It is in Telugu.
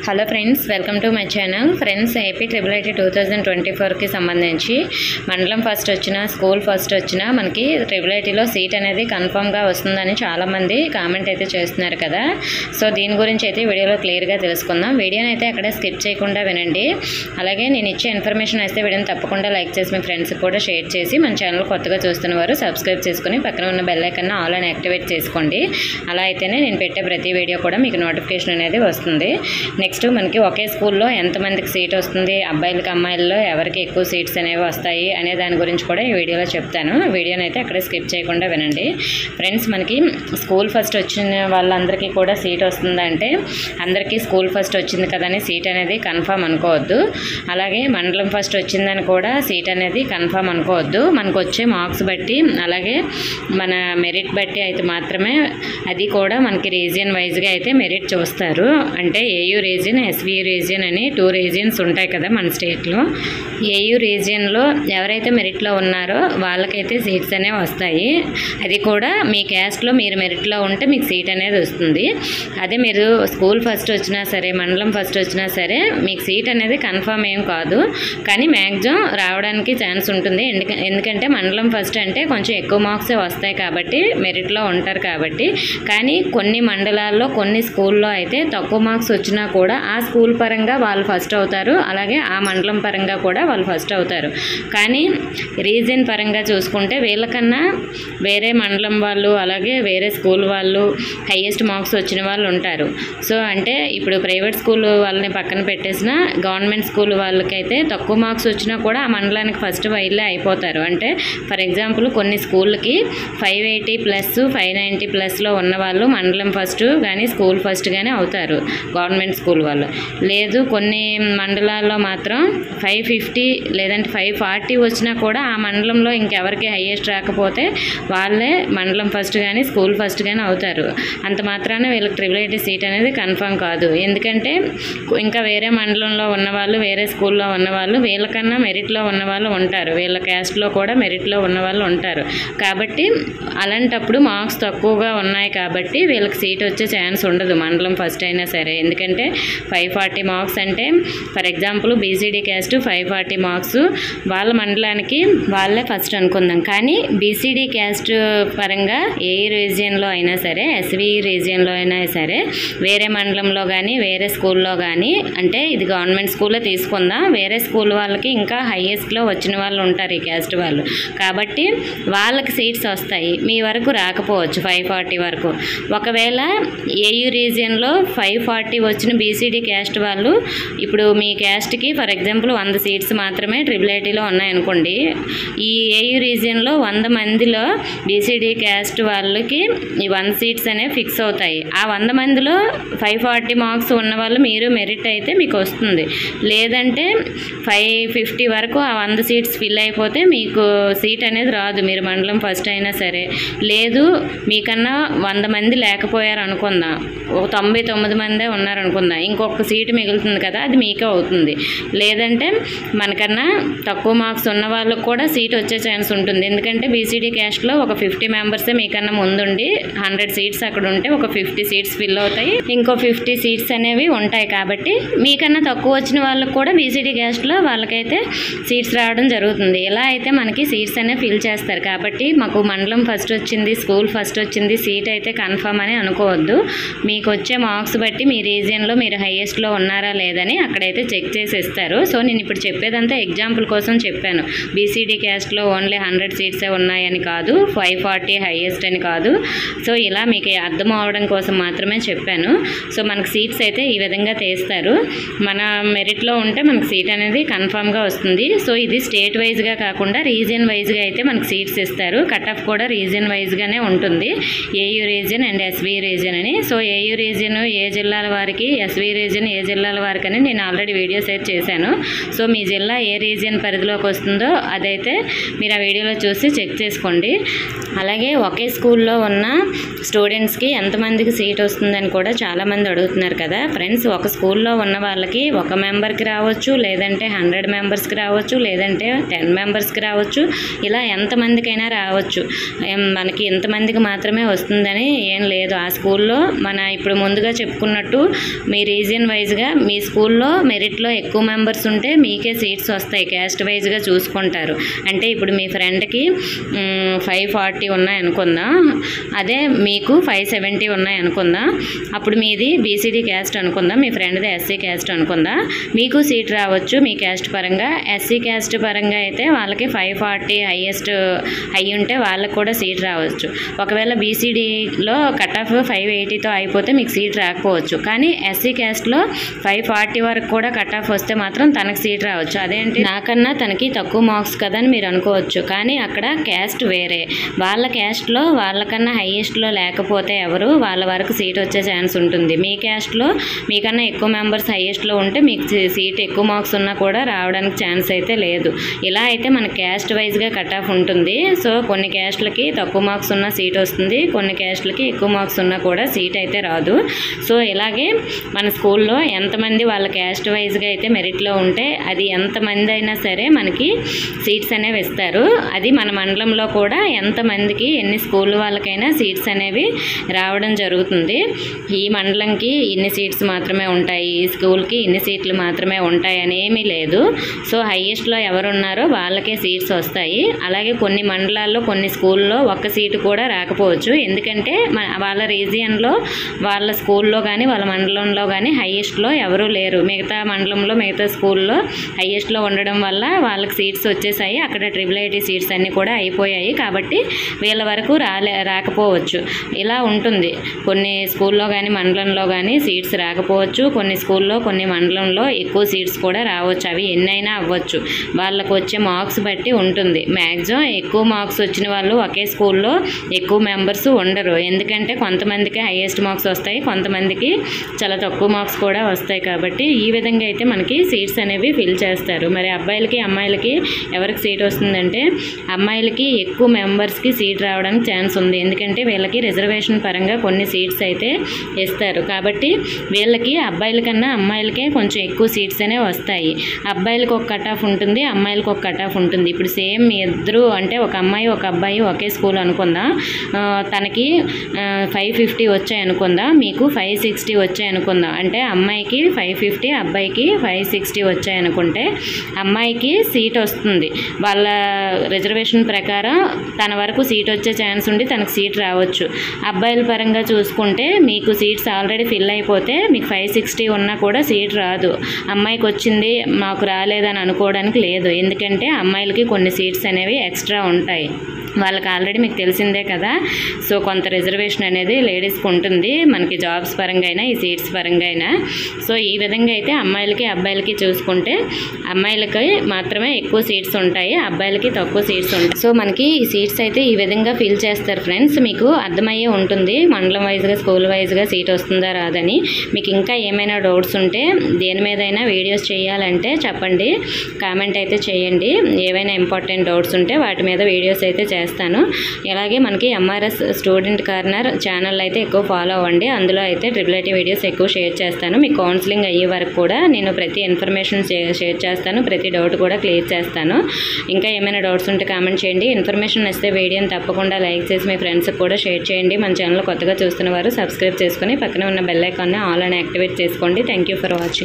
Hello friends, welcome to my channel. Friends, AP triple IT 2024కి సంబంధించి మండలం ఫస్ట్ వచ్చినా, స్కూల్ ఫస్ట్ వచ్చినా మనకి ట్రిపుల్ ఐటీలో సీట్ అనేది కన్ఫర్మ్గా వస్తుందని చాలామంది కామెంట్ అయితే చేస్తున్నారు కదా. సో దీని గురించి అయితే వీడియోలో క్లియర్గా తెలుసుకుందాం. వీడియోని అయితే అక్కడే స్కిప్ చేయకుండా వినండి. అలాగే నేను ఇచ్చే ఇన్ఫర్మేషన్ అయితే వీడియోని తప్పకుండా లైక్ చేసి మీ ఫ్రెండ్స్కి కూడా షేర్ చేసి, మన ఛానల్ కొత్తగా చూస్తున్న వారు సబ్స్క్రైబ్ చేసుకుని పక్కన ఉన్న బెల్ ఐకాన్ ఆల్ అని యాక్టివేట్ చేసుకోండి. అలా అయితేనే నేను పెట్టే ప్రతి వీడియో కూడా మీకు నోటిఫికేషన్ అనేది వస్తుంది. నెక్స్ట్ మనకి ఒకే స్కూల్లో ఎంతమందికి సీట్ వస్తుంది, అబ్బాయిలకి అమ్మాయిల్లో ఎవరికి ఎక్కువ సీట్స్ అనేవి వస్తాయి అనే దాని గురించి కూడా ఈ వీడియోలో చెప్తాను. వీడియోని అయితే అక్కడే స్కిప్ చేయకుండా వినండి. ఫ్రెండ్స్, మనకి స్కూల్ ఫస్ట్ వచ్చిన వాళ్ళందరికీ కూడా సీట్ వస్తుందంటే అందరికీ స్కూల్ ఫస్ట్ వచ్చింది కదని సీట్ అనేది కన్ఫర్మ్ అనుకోవద్దు. అలాగే మండలం ఫస్ట్ వచ్చిందని కూడా సీట్ అనేది కన్ఫర్మ్ అనుకోవద్దు. మనకు వచ్చే మార్క్స్ బట్టి, అలాగే మన మెరిట్ బట్టి అయితే మాత్రమే అది కూడా మనకి రీజియన్ వైజ్గా అయితే మెరిట్ చూస్తారు. అంటే ఏయూ రీజియన్, ఎస్వీ రీజియన్ అని 2 రీజియన్స్ ఉంటాయి కదా మన స్టేట్లో. ఏయూ రీజియన్లో ఎవరైతే మెరిట్లో ఉన్నారో వాళ్ళకైతే సీట్స్ అనేవి వస్తాయి. అది కూడా మీ క్యాస్ట్లో మీరు మెరిట్లో ఉంటే మీకు సీట్ అనేది వస్తుంది. అదే మీరు స్కూల్ ఫస్ట్ వచ్చినా సరే, మండలం ఫస్ట్ వచ్చినా సరే మీకు సీట్ అనేది కన్ఫర్మ్ ఏం కాదు, కానీ మ్యాక్సిమం రావడానికి ఛాన్స్ ఉంటుంది. ఎందుకంటే మండలం ఫస్ట్ అంటే కొంచెం ఎక్కువ మార్క్సే వస్తాయి కాబట్టి మెరిట్లో ఉంటారు కాబట్టి. కానీ కొన్ని మండలాల్లో, కొన్ని స్కూల్లో అయితే తక్కువ మార్క్స్ వచ్చినా కూడా ఆ స్కూల్ పరంగా వాళ్ళు ఫస్ట్ అవుతారు, అలాగే ఆ మండలం పరంగా కూడా వాళ్ళు ఫస్ట్ అవుతారు. కానీ రీజియన్ పరంగా చూసుకుంటే వీళ్ళకన్నా వేరే మండలం వాళ్ళు, అలాగే వేరే స్కూల్ వాళ్ళు హైయెస్ట్ మార్క్స్ వచ్చిన వాళ్ళు ఉంటారు. సో అంటే ఇప్పుడు ప్రైవేట్ స్కూల్ వాళ్ళని పక్కన పెట్టేసిన గవర్నమెంట్ స్కూల్ వాళ్ళకైతే తక్కువ మార్క్స్ వచ్చినా కూడా ఆ మండలానికి ఫస్ట్ వీళ్ళే అయిపోతారు. అంటే ఫర్ ఎగ్జాంపుల్ కొన్ని స్కూళ్ళకి 580+, 590+లో ఉన్న వాళ్ళు మండలం ఫస్ట్ కానీ స్కూల్ ఫస్ట్ కానీ అవుతారు గవర్నమెంట్ స్కూల్ వాళ్ళు. లేదు, కొన్ని మండలాల్లో మాత్రం 550 లేదంటే 540 వచ్చినా కూడా ఆ మండలంలో ఇంకెవరికి హైయెస్ట్ రాకపోతే వాళ్ళే మండలం ఫస్ట్ కానీ స్కూల్ ఫస్ట్ కానీ అవుతారు. అంత మాత్రాన వీళ్ళకి ట్రిపుల్ ఐటీ సీట్ అనేది కన్ఫర్మ్ కాదు. ఎందుకంటే ఇంకా వేరే మండలంలో ఉన్నవాళ్ళు, వేరే స్కూల్లో ఉన్నవాళ్ళు వీళ్ళకన్నా మెరిట్లో ఉన్నవాళ్ళు ఉంటారు, వీళ్ళ క్యాస్ట్లో కూడా మెరిట్లో ఉన్నవాళ్ళు ఉంటారు. కాబట్టి అలాంటప్పుడు మార్క్స్ తక్కువగా ఉన్నాయి కాబట్టి వీళ్ళకి సీట్ వచ్చే ఛాన్స్ ఉండదు మండలం ఫస్ట్ అయినా సరే. ఎందుకంటే 540 మార్క్స్ అంటే for example BCD caste 540 marks వాళ్ళ మండలానికి వాళ్ళే ఫస్ట్ అనుకుందాం. కానీ బీసీడీ క్యాస్ట్ పరంగా ఏ రీజియన్లో అయినా సరే, ఎస్వీ రీజియన్లో అయినా సరే, వేరే మండలంలో కానీ వేరే స్కూల్లో కానీ, అంటే ఇది గవర్నమెంట్ స్కూల్లో తీసుకుందాం, వేరే స్కూల్ వాళ్ళకి ఇంకా హైయెస్ట్లో వచ్చిన వాళ్ళు ఉంటారు ఈ క్యాస్ట్ వాళ్ళు. కాబట్టి వాళ్ళకి సీట్స్ వస్తాయి, మీ వరకు రాకపోవచ్చు 540 వరకు. ఒకవేళ ఏయూ రీజియన్లో 540 వచ్చిన బీసీడీ క్యాస్ట్ వాళ్ళు, ఇప్పుడు మీ క్యాస్ట్కి ఫర్ ఎగ్జాంపుల్ 100 సీట్స్ మాత్రమే ట్రిపుల్ ఐటీలో ఉన్నాయనుకోండి. ఈ ఏయూ రీజియన్లో 100 మందిలో బీసీడీ క్యాస్ట్ వాళ్ళకి ఈ 100 సీట్స్ అనేవి ఫిక్స్ అవుతాయి. ఆ 100 మందిలో 540 మార్క్స్ ఉన్న వాళ్ళు మీరు మెరిట్ అయితే మీకు వస్తుంది. లేదంటే 550 వరకు ఆ 100 సీట్స్ ఫిల్ అయిపోతే మీకు సీట్ అనేది రాదు, మీరు మండలం ఫస్ట్ అయినా సరే. లేదు, మీకన్నా 100 మంది లేకపోయారు అనుకుందాం, 99 మందే ఉన్నారనుకుందాం, ఇంకొక సీటు మిగులుతుంది కదా, అది మీకే అవుతుంది. లేదంటే మనకన్నా తక్కువ మార్క్స్ ఉన్న వాళ్ళకు కూడా సీట్ వచ్చే ఛాన్స్ ఉంటుంది. ఎందుకంటే బీసీడీ క్యాస్ట్లో ఒక 50 మెంబర్సే మీకన్నా ముందుండి 100 సీట్స్ అక్కడ ఉంటే ఒక 50 సీట్స్ ఫిల్ అవుతాయి, ఇంకో 50 సీట్స్ అనేవి ఉంటాయి. కాబట్టి మీకన్నా తక్కువ వచ్చిన వాళ్ళకు కూడా బీసీడీ క్యాస్ట్లో వాళ్ళకైతే సీట్స్ రావడం జరుగుతుంది. ఇలా అయితే మనకి సీట్స్ అనేవి ఫిల్ చేస్తారు. కాబట్టి మాకు మండలం ఫస్ట్ వచ్చింది, స్కూల్ ఫస్ట్ వచ్చింది, సీట్ అయితే కన్ఫర్మ్ అని అనుకోవద్దు. మీకు వచ్చే మార్క్స్ బట్టి మీ రీజియన్లో మీరు హైయెస్ట్లో ఉన్నారా లేదని అక్కడైతే చెక్ చేసి ఇస్తారు. సో నేను ఇప్పుడు చెప్పేదంతా ఎగ్జాంపుల్ కోసం చెప్పాను. బీసీడీ క్యాస్ట్లో ఓన్లీ 100 సీట్సే ఉన్నాయని కాదు, 540 హైయెస్ట్ అని కాదు. సో ఇలా మీకు అర్థం అవడం కోసం మాత్రమే చెప్పాను. సో మనకు సీట్స్ అయితే ఈ విధంగా తీస్తారు. మన మెరిట్లో ఉంటే మనకు సీట్ అనేది కన్ఫామ్గా వస్తుంది. సో ఇది స్టేట్ వైజ్గా కాకుండా రీజియన్ వైజ్గా అయితే మనకు సీట్స్ ఇస్తారు. కట్ ఆఫ్ కూడా రీజియన్ వైజ్గానే ఉంటుంది, AU region and SV region అని. సో ఏయూ రీజియన్ ఏ జిల్లాల వారికి, ఎస్వీ రీజియన్ ఏ జిల్లాల వారికి అని నేను ఆల్రెడీ వీడియోస్ అయితే చేశాను. సో మీ జిల్లా ఏ రీజియన్ పరిధిలోకి వస్తుందో అదైతే మీరు ఆ వీడియోలో చూసి చెక్ చేసుకోండి. అలాగే ఒకే స్కూల్లో ఉన్న స్టూడెంట్స్కి ఎంతమందికి సీట్ వస్తుందని కూడా చాలామంది అడుగుతున్నారు కదా ఫ్రెండ్స్. ఒక స్కూల్లో ఉన్న వాళ్ళకి 1 మెంబర్కి రావచ్చు, లేదంటే 100 మెంబర్స్కి రావచ్చు, లేదంటే 10 మెంబర్స్కి రావచ్చు, ఇలా ఎంతమందికైనా రావచ్చు. మనకి ఎంతమందికి మాత్రమే వస్తుందని ఏం లేదు. ఆ స్కూల్లో మన ఇప్పుడు ముందుగా చెప్పుకున్నట్టు మీ రీజియన్ వైజ్గా మీ స్కూల్లో మెరిట్లో ఎక్కువ మెంబర్స్ ఉంటే మీకే సీట్స్ వస్తాయి. క్యాస్ట్ వైజ్గా చూసుకుంటారు. అంటే ఇప్పుడు మీ ఫ్రెండ్కి 540 ఉన్నాయి అనుకుందాం, అదే మీకు 570 ఉన్నాయి అనుకుందాం. అప్పుడు మీది బీసీడీ క్యాస్ట్ అనుకుందాం, మీ ఫ్రెండ్ది ఎస్సీ క్యాస్ట్ అనుకుందాం. మీకు సీట్ రావచ్చు మీ క్యాస్ట్ పరంగా. ఎస్సీ క్యాస్ట్ పరంగా అయితే వాళ్ళకి 540 హైయెస్ట్ అయ్యి ఉంటే వాళ్ళకి కూడా సీట్ రావచ్చు. ఒకవేళ బీసీడీలో కట్ ఆఫ్ 580తో అయిపోతే మీకు సీట్ రాకపోవచ్చు. కానీ ఎస్సీ క్యాస్ట్లో 540 వరకు కూడా కట్ ఆఫ్ వస్తే మాత్రం తనకు సీట్ రావచ్చు. అదేంటి నాకన్నా తనకి తక్కువ మార్క్స్ కదా అని మీరు అనుకోవచ్చు. కానీ అక్కడ క్యాస్ట్ వేరే. వాళ్ళ క్యాస్ట్లో వాళ్ళకన్నా హైయెస్ట్లో లేకపోతే ఎవరు వాళ్ళ వరకు సీట్ వచ్చే ఛాన్స్ ఉంటుంది. మీ క్యాస్ట్లో మీకన్నా ఎక్కువ మెంబర్స్ హైయెస్ట్లో ఉంటే మీకు సీట్ ఎక్కువ మార్క్స్ ఉన్నా కూడా రావడానికి ఛాన్స్ అయితే లేదు. ఇలా అయితే మన క్యాస్ట్ వైజ్గా కట్ ఆఫ్ ఉంటుంది. సో కొన్ని క్యాస్ట్లకి తక్కువ మార్క్స్ ఉన్న సీట్ వస్తుంది, కొన్ని క్యాస్ట్లకి ఎక్కువ మార్క్స్ ఉన్నా కూడా సీట్ అయితే రాదు. సో ఇలాగే మన స్కూల్లో ఎంతమంది వాళ్ళ క్యాస్ట్ వైజ్గా అయితే మెరిట్లో ఉంటే అది ఎంతమంది అయినా సరే మనకి సీట్స్ అనేవి ఇస్తారు. అది మన మండలంలో కూడా ఎంతమందికి ఎన్ని స్కూల్ వాళ్ళకైనా సీట్స్ అనేవి రావడం జరుగుతుంది. ఈ మండలంకి ఇన్ని సీట్స్ మాత్రమే ఉంటాయి, ఈ స్కూల్కి ఇన్ని సీట్లు మాత్రమే ఉంటాయి అని ఏమీ లేదు. సో హైయెస్ట్లో ఎవరు ఉన్నారో వాళ్ళకే సీట్స్ వస్తాయి. అలాగే కొన్ని మండలాల్లో కొన్ని స్కూల్లో ఒక్క సీటు కూడా రాకపోవచ్చు. ఎందుకంటే వాళ్ళ రీజియన్లో వాళ్ళ స్కూల్లో కానీ వాళ్ళ మండలంలో కానీ హైయెస్ట్లో ఎవరూ లేరు. మిగతా మండలంలో మిగతా స్కూల్లో హైయెస్ట్లో ఉండడం వల్ల వాళ్ళకి సీట్స్ వచ్చేసాయి. అక్కడ IIIT సీట్స్ అన్నీ కూడా అయిపోయాయి. కాబట్టి వీళ్ళ వరకు రాకపోవచ్చు. ఇలా ఉంటుంది. కొన్ని స్కూల్లో కానీ మండలంలో కానీ సీట్స్ రాకపోవచ్చు. కొన్ని స్కూల్లో కొన్ని మండలంలో ఎక్కువ సీట్స్ కూడా రావచ్చు. అవి ఎన్నైనా అవ్వచ్చు. వాళ్ళకు వచ్చే మార్క్స్ బట్టి ఉంటుంది. మ్యాక్సిమం ఎక్కువ మార్క్స్ వచ్చిన వాళ్ళు ఒకే స్కూల్లో ఎక్కువ మెంబర్స్ ఉండరు. ఎందుకంటే కొంతమందికి హైయెస్ట్ మార్క్స్ వస్తాయి, కొంతమందికి చాలా తక్కువ మార్క్స్ కూడా వస్తాయి. కాబట్టి ఈ విధంగా అయితే మనకి సీట్స్ అనేవి ఫిల్ చేస్తారు. మరి అబ్బాయిలకి అమ్మాయిలకి ఎవరికి సీట్ వస్తుందంటే అమ్మాయిలకి ఎక్కువ మెంబర్స్కి సీట్ రావడానికి ఛాన్స్ ఉంది. ఎందుకంటే వీళ్ళకి రిజర్వేషన్ పరంగా కొన్ని సీట్స్ అయితే ఇస్తారు. కాబట్టి వీళ్ళకి అబ్బాయిల కన్నా అమ్మాయిలకే కొంచెం ఎక్కువ సీట్స్ అనేవి వస్తాయి. అబ్బాయిలకు ఒక కట్ ఆఫ్ ఉంటుంది, అమ్మాయిలకు ఒక కట్ ఆఫ్ ఉంటుంది. ఇప్పుడు సేమ్ ఇద్దరు అంటే ఒక అమ్మాయి ఒక అబ్బాయి ఒకే స్కూల్ అనుకుందాం, తనకి 550 వచ్చాయి అనుకుందాం, మీకు 560 వచ్చాయి అనుకుందాం. అంటే అమ్మాయికి 550 అబ్బాయికి 560 వచ్చాయి అనుకుంటే అమ్మాయికి సీట్ వస్తుంది. వాళ్ళ రిజర్వేషన్ ప్రకారం తన వరకు సీట్ వచ్చే ఛాన్స్ ఉండి తనకు సీట్ రావచ్చు. అబ్బాయిల పరంగా చూసుకుంటే మీకు సీట్స్ ఆల్రెడీ ఫిల్ అయిపోతే మీకు 560 ఉన్నా కూడా సీట్ రాదు. అమ్మాయికి వచ్చింది మాకు రాలేదని అనుకోవడానికి లేదు. ఎందుకంటే అమ్మాయిలకి కొన్ని సీట్స్ అనేవి ఎక్స్ట్రా ఉంటాయి. వాళ్ళకి ఆల్రెడీ మీకు తెలిసిందే కదా. సో కొంత రిజర్వేషన్ అనేది లేడీస్కి ఉంటుంది, మనకి జాబ్స్ పరంగా అయినా ఈ సీట్స్ పరంగా అయినా. సో ఈ విధంగా అయితే అమ్మాయిలకి అబ్బాయిలకి చూసుకుంటే అమ్మాయిలకి మాత్రమే ఎక్కువ సీట్స్ ఉంటాయి, అబ్బాయిలకి తక్కువ సీట్స్ ఉంటాయి. సో మనకి ఈ సీట్స్ అయితే ఈ విధంగా ఫిల్ చేస్తారు ఫ్రెండ్స్. మీకు అర్థమయ్యే ఉంటుంది మండలం వైజ్గా స్కూల్ వైజ్గా సీట్ వస్తుందా రాదని. మీకు ఇంకా ఏమైనా డౌట్స్ ఉంటే దేని మీదైనా వీడియోస్ చేయాలంటే చెప్పండి, కామెంట్ అయితే చేయండి. ఏవైనా ఇంపార్టెంట్ డౌట్స్ ఉంటే వాటి మీద వీడియోస్ అయితే చేస్తాను. అలాగే మనకి MRS స్టూడెంట్ కార్నర్ ఛానల్ అయితే ఎక్కువ ఫాలో అవ్వండి. అందులో అయితే IIIT వీడియోస్ ఎక్కువ షేర్ చేస్తాను. మీ కౌన్సిలింగ్ అయ్యే వరకు కూడా నేను ప్రతి ఇన్ఫర్మేషన్ షేర్ చేస్తాను, ప్రతి డౌట్ కూడా క్లియర్ చేస్తాను. ఇంకా ఏమైనా డౌట్స్ ఉంటే కామెంట్ చేయండి. ఇన్ఫర్మేషన్ ఇస్తే వీడియోని తప్పకుండా లైక్ చేసి మీ ఫ్రెండ్స్కి కూడా షేర్ చేయండి. మన ఛానల్ కొత్తగా చూస్తున్న వారు సబ్స్క్రైబ్ చేసుకుని పక్కనే ఉన్న బెల్ ఐకాన్ని ఆల్ అని యాక్టివేట్ చేసుకోండి. Thank you for watching.